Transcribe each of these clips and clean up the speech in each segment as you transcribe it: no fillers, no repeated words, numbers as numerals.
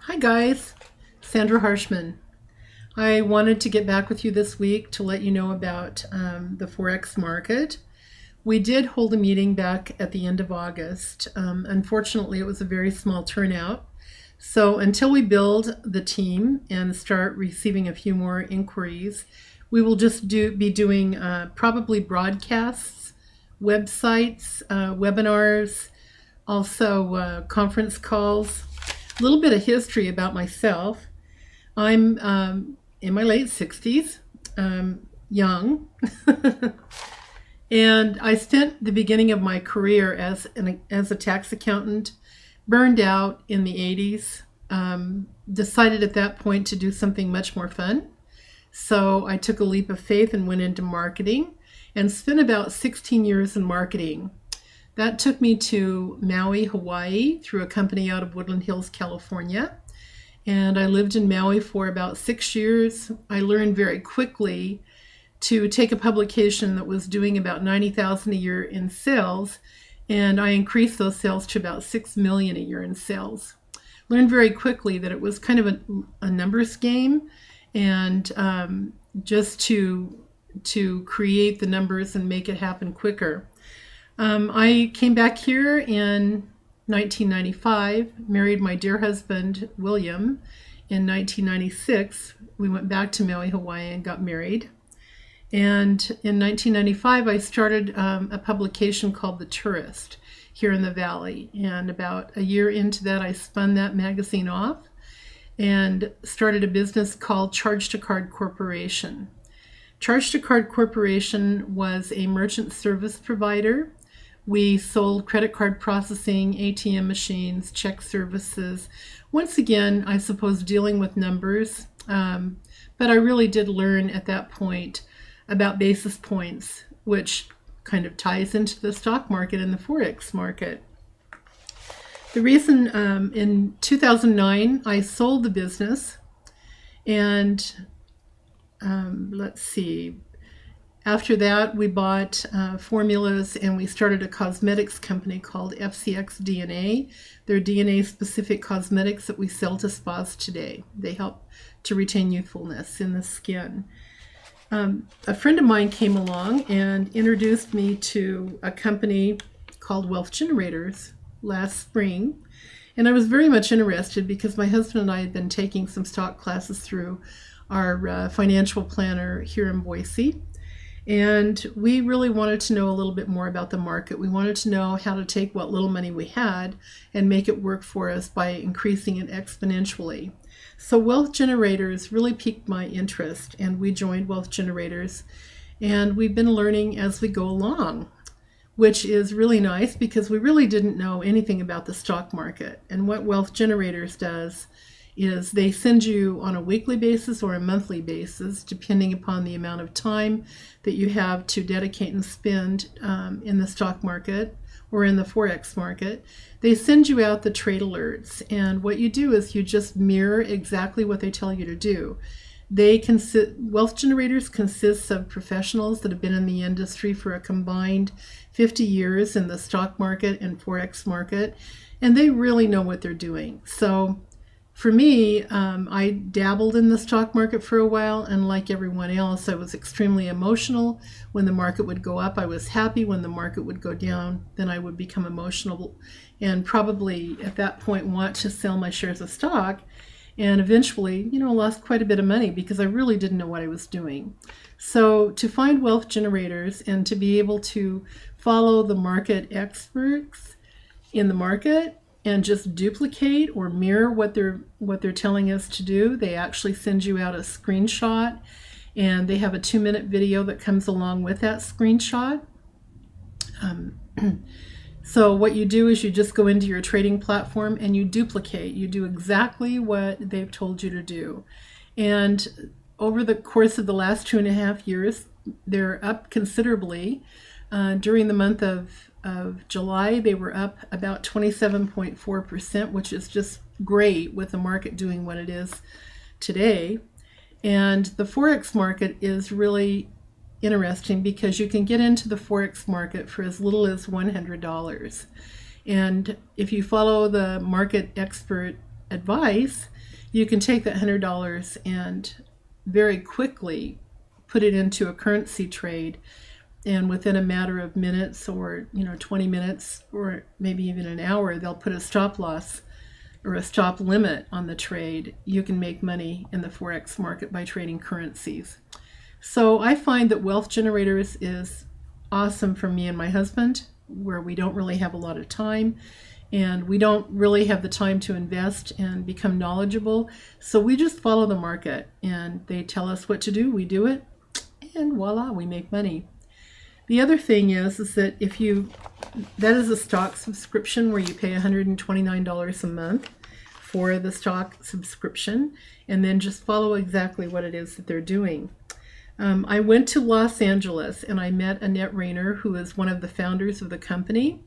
Hi guys, Sandra Harshman. I wanted to get back with you this week to let you know about the Forex market. We did hold a meeting back at the end of August. Unfortunately, it was a very small turnout. So until we build the team and start receiving a few more inquiries, we will just be doing probably broadcasts, websites, webinars, also conference calls. A little bit of history about myself. I'm in my late 60s, young, and I spent the beginning of my career as a tax accountant, burned out in the 80s, decided at that point to do something much more fun. So I took a leap of faith and went into marketing and spent about 16 years in marketing. That took me to Maui, Hawaii, through a company out of Woodland Hills, California. And I lived in Maui for about 6 years. I learned very quickly to take a publication that was doing about $90,000 a year in sales, and I increased those sales to about $6 million a year in sales. Learned very quickly that it was kind of a numbers game, and just to create the numbers and make it happen quicker. I came back here in 1995, married my dear husband, William, in 1996. We went back to Maui, Hawaii, and got married. And in 1995, I started a publication called The Tourist here in the Valley. And about a year into that, I spun that magazine off and started a business called Charge to Card Corporation. Charge to Card Corporation was a merchant service provider. We sold credit card processing, ATM machines, check services. Once again, I suppose dealing with numbers, but I really did learn at that point about basis points, which kind of ties into the stock market and the Forex market. The reason in 2009 I sold the business, and let's see, after that, we bought formulas and we started a cosmetics company called FCX DNA. They're DNA-specific cosmetics that we sell to spas today. They help to retain youthfulness in the skin. A friend of mine came along and introduced me to a company called Wealth Generators last spring. And I was very much interested because my husband and I had been taking some stock classes through our financial planner here in Boise. And we really wanted to know a little bit more about the market. We wanted to know how to take what little money we had and make it work for us by increasing it exponentially. So Wealth Generators really piqued my interest, and we joined Wealth Generators. And we've been learning as we go along, which is really nice because we really didn't know anything about the stock market. And what Wealth Generators does is they send you on a weekly basis or a monthly basis, depending upon the amount of time that you have to dedicate and spend in the stock market or in the Forex market. They send you out the trade alerts, and what you do is you just mirror exactly what they tell you to do. Wealth Generators consists of professionals that have been in the industry for a combined 50 years in the stock market and Forex market, and they really know what they're doing. So for me, I dabbled in the stock market for a while, and like everyone else, I was extremely emotional. When the market would go up, I was happy. When the market would go down, then I would become emotional and probably at that point want to sell my shares of stock, and eventually, lost quite a bit of money because I really didn't know what I was doing. So to find Wealth Generators and to be able to follow the market experts in the market and just duplicate or mirror what they're telling us to do. They actually send you out a screenshot, and they have a 2-minute video that comes along with that screenshot. So what you do is you just go into your trading platform and you duplicate. You do exactly what they've told you to do. And over the course of the last 2.5 years, they're up considerably. During the month of July, they were up about 27.4%, which is just great with the market doing what it is today. And the Forex market is really interesting because you can get into the Forex market for as little as $100. And if you follow the market expert advice, you can take that $100 and very quickly put it into a currency trade, and within a matter of minutes, or 20 minutes, or maybe even an hour, they'll put a stop loss or a stop limit on the trade. You can make money in the Forex market by trading currencies. So I find that Wealth Generators is awesome for me and my husband, where we don't really have a lot of time, and we don't really have the time to invest and become knowledgeable. So we just follow the market, and they tell us what to do, we do it, and voila, we make money. The other thing is that that is a stock subscription where you pay $129 a month for the stock subscription, and then just follow exactly what it is that they're doing. I went to Los Angeles and I met Annette Rayner, who is one of the founders of the company.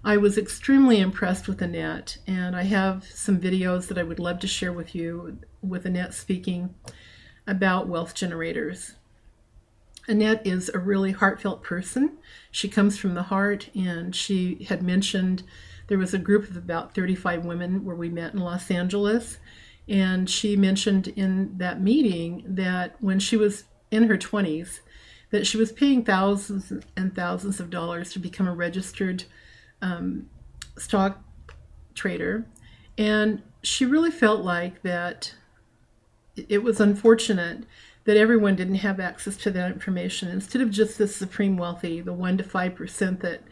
I was extremely impressed with Annette, and I have some videos that I would love to share with you with Annette speaking about Wealth Generators. Annette is a really heartfelt person. She comes from the heart, and she had mentioned there was a group of about 35 women where we met in Los Angeles, and she mentioned in that meeting that when she was in her 20s, that she was paying thousands and thousands of dollars to become a registered stock trader, and she really felt like that it was unfortunate that everyone didn't have access to that information. Instead of just the supreme wealthy, the 1 to 5% that,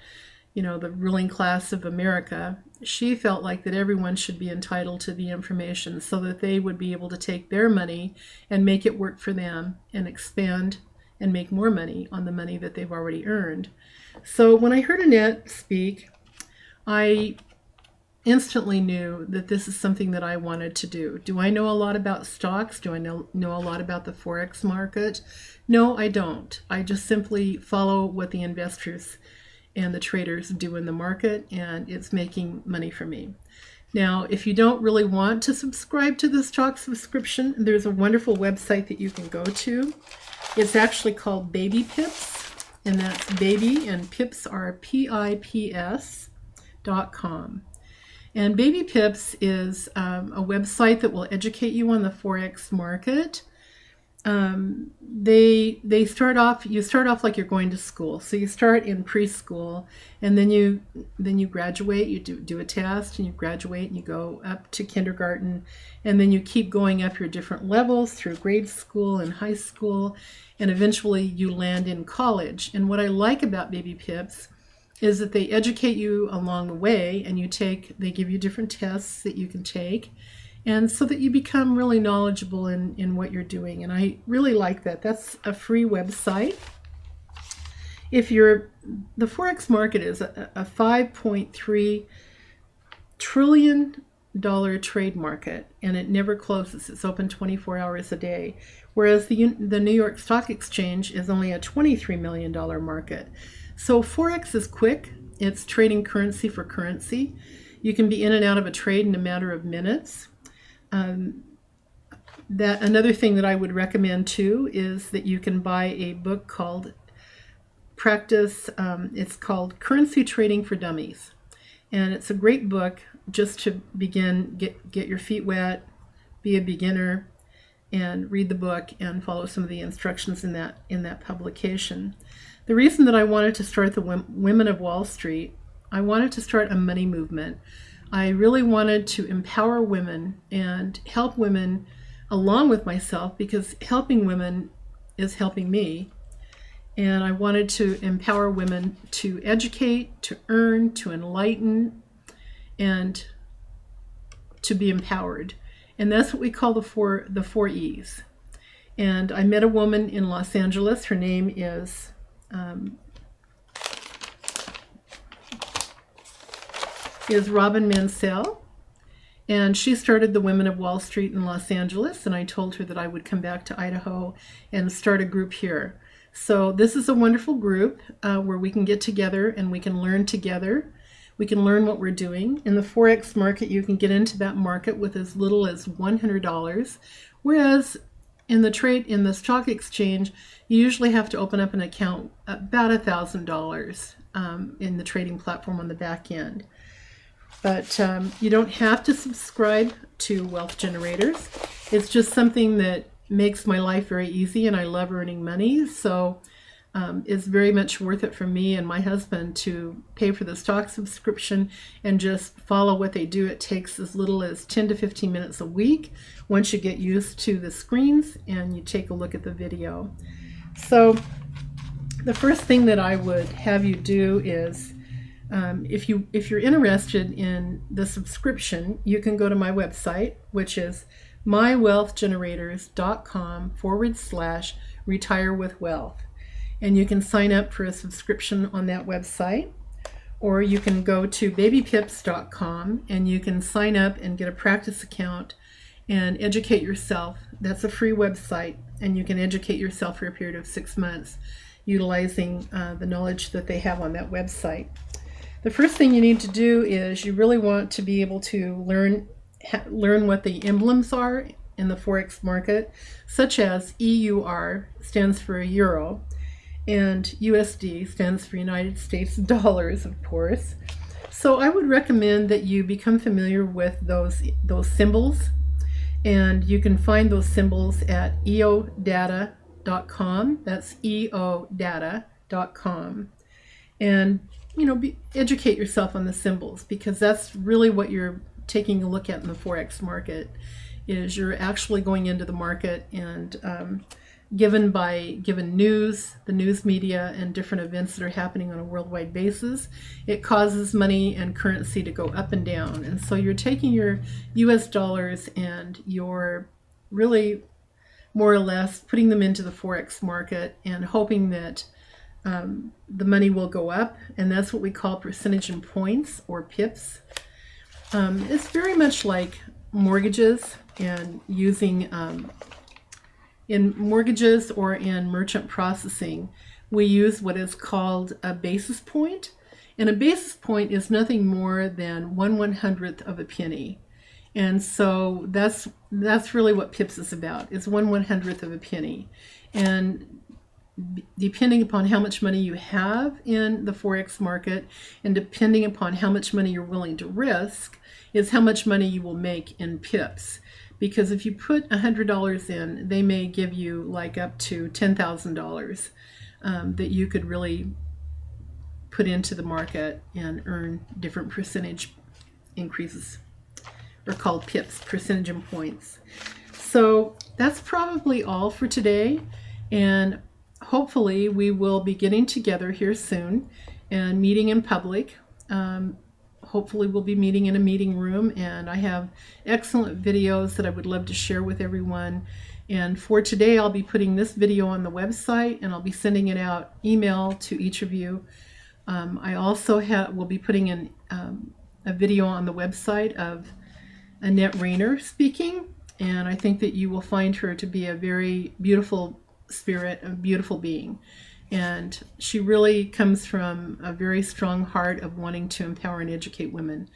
the ruling class of America, she felt like that everyone should be entitled to the information so that they would be able to take their money and make it work for them and expand and make more money on the money that they've already earned. So when I heard Annette speak, I instantly knew that this is something that I wanted to do. Do I know a lot about stocks? Do I know a lot about the Forex market? No, I don't. I just simply follow what the investors and the traders do in the market, and it's making money for me. Now, if you don't really want to subscribe to the stock subscription, there's a wonderful website that you can go to. It's actually called Baby Pips, and that's baby, and pips are PIPS.com. And Baby Pips is a website that will educate you on the Forex market. You start off like you're going to school. So you start in preschool, and then you graduate, you do a test, and you graduate, and you go up to kindergarten, and then you keep going up your different levels through grade school and high school, and eventually you land in college. And what I like about Baby Pips is that they educate you along the way, and they give you different tests that you can take, and so that you become really knowledgeable in what you're doing. And I really like that. That's a free website. The Forex market is a $5.3 trillion trade market, and it never closes. It's open 24 hours a day, whereas the New York Stock Exchange is only a $23 million market. So Forex is quick. It's trading currency for currency. You can be in and out of a trade in a matter of minutes. Another thing that I would recommend too is that you can buy a book called it's called Currency Trading for Dummies. And it's a great book just to begin, get your feet wet, be a beginner, and read the book and follow some of the instructions in that publication. The reason that I wanted to start the Women of Wall Street, I wanted to start a money movement. I really wanted to empower women and help women along with myself, because helping women is helping me. And I wanted to empower women to educate, to earn, to enlighten, and to be empowered. And that's what we call the four E's. And I met a woman in Los Angeles. Her name is Robin Mansell, and she started the Women of Wall Street in Los Angeles, and I told her that I would come back to Idaho and start a group here. So this is a wonderful group where we can get together and we can learn together. We can learn what we're doing. In the Forex market, you can get into that market with as little as $100, whereas in the stock exchange, you usually have to open up an account about $1,000 in the trading platform on the back end. But you don't have to subscribe to wealth generators. It's just something that makes my life very easy, and I love earning money. So it's very much worth it for me and my husband to pay for the stock subscription and just follow what they do. It takes as little as 10 to 15 minutes a week once you get used to the screens and you take a look at the video. So the first thing that I would have you do is, if you're interested in the subscription, you can go to my website, which is mywealthgenerators.com/retire-with-wealth. And you can sign up for a subscription on that website, or you can go to babypips.com and you can sign up and get a practice account and educate yourself. That's a free website, and you can educate yourself for a period of 6 months utilizing the knowledge that they have on that website. The first thing you need to do is you really want to be able to learn what the emblems are in the Forex market, such as EUR stands for euro, and USD stands for United States dollars, of course. So I would recommend that you become familiar with those symbols, and you can find those symbols at eodata.com. That's eodata.com. And educate yourself on the symbols, because that's really what you're taking a look at in the Forex market. Is you're actually going into the market and given news, the news media, and different events that are happening on a worldwide basis, it causes money and currency to go up and down. And so you're taking your US dollars and you're really more or less putting them into the Forex market and hoping that the money will go up, and that's what we call percentage in points, or pips. It's very much like mortgages, and using in mortgages or in merchant processing, we use what is called a basis point, and a basis point is nothing more than 1/100th of a penny. And so that's really what pips is about, is 1/100th of a penny. And depending upon how much money you have in the Forex market, and depending upon how much money you're willing to risk, is how much money you will make in pips. Because if you put $100 in, they may give you like up to $10,000 that you could really put into the market and earn different percentage increases. They're called pips, percentage in points. So that's probably all for today, and hopefully we will be getting together here soon and meeting in public. Hopefully we'll be meeting in a meeting room, and I have excellent videos that I would love to share with everyone. And for today, I'll be putting this video on the website, and I'll be sending it out email to each of you. I also will be putting in a video on the website of Annette Rayner speaking, and I think that you will find her to be a very beautiful spirit, a beautiful being. And she really comes from a very strong heart of wanting to empower and educate women.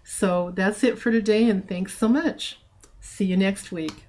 So that's it for today, and thanks so much. See you next week.